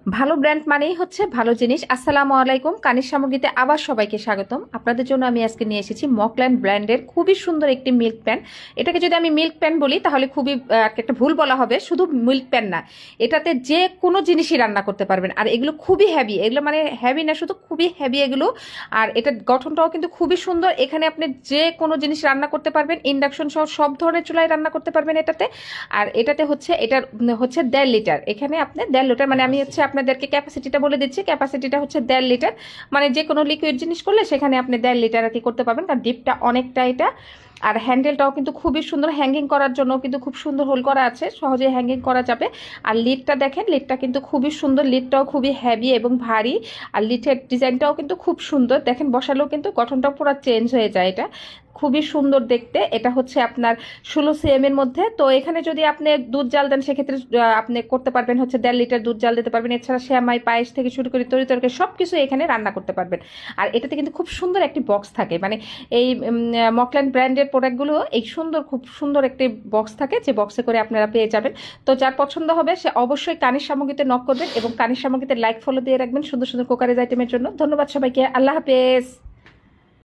ভালো ব্র্যান্ড মানেই হচ্ছে ভালো জিনিস। আসসালামু আলাইকুম, কানিজ সামগ্রীতে আবার সবাইকে স্বাগতম। আপনাদের জন্য আমি আজকে নিয়ে এসেছি মকল্যান্ড ব্র্যান্ডের খুবই সুন্দর একটি মিল্ক প্যান। এটাকে যদি আমি মিল্ক প্যান বলি তাহলে খুবই একটা ভুল বলা হবে। শুধু মিল্ক প্যান না, এটাতে যে কোনো জিনিসই রান্না করতে পারবেন। আর এগুলো খুবই হ্যাভি, এগুলো মানে হ্যাভি না, শুধু খুবই হ্যাভি এগুলো। আর এটার গঠনটাও কিন্তু খুবই সুন্দর। এখানে আপনি যে কোনো জিনিস রান্না করতে পারবেন, ইন্ডাকশন সহ সব ধরনের চুলায় রান্না করতে পারবেন এটাতে। আর এটাতে হচ্ছে এটার হচ্ছে 1.5 লিটার। এখানে আপনি 1.5 লিটার মানে আমি হচ্ছে আপনাদেরকে ক্যাপাসিটিটা বলে দিচ্ছি। ক্যাপাসিটিটা হচ্ছে 1.5 লিটার। মানে যে কোনো লিকুইড জিনিস করলে সেখানে আপনি 1.5 লিটার আর কি করতে পারবেন, কারণ ডিপটা অনেকটা এটা। আর হ্যান্ডেলটাও কিন্তু খুবই সুন্দর, হ্যাঙ্গিং করার জন্য কিন্তু খুব সুন্দর হোল করা আছে, সহজে হ্যাঙ্গিং করা যাবে। আর লিডটা দেখেন, লিডটা কিন্তু খুবই সুন্দর, লিডটাও খুবই হেভি এবং ভারী। আর লিডের ডিজাইনটাও কিন্তু খুব সুন্দর, দেখেন বসালেও কিন্তু গঠনটাও পুরো চেঞ্জ হয়ে যায়। এটা খুবই সুন্দর দেখতে। এটা হচ্ছে আপনার 16 cm এর মধ্যে। তো এখানে যদি আপনি দুধ জাল দেন সেক্ষেত্রে আপনি করতে পারবেন হচ্ছে 1.5 লিটার দুধ জাল দিতে পারবেন। এছাড়া সেমাই পায়েস থেকে শুরু করে তরি তরকারি সব কিছু এখানে রান্না করতে পারবেন। আর এটাতে কিন্তু খুব সুন্দর একটি বক্স থাকে, মানে এই মকল্যান্ড ব্র্যান্ডের প্রোডাক্টগুলো এই সুন্দর, খুব সুন্দর একটি বক্স থাকে, যে বক্সে করে আপনারা পেয়ে যাবেন। তো যার পছন্দ হবে সে অবশ্যই কানিজ সামগ্রীতে নক করবেন এবং কানিজ সামগ্রীতে লাইক ফলো দিয়ে রাখবেন সুন্দর সুন্দর কুকারেজ আইটেমের জন্য। ধন্যবাদ সবাইকে, আল্লাহ হাফেজ।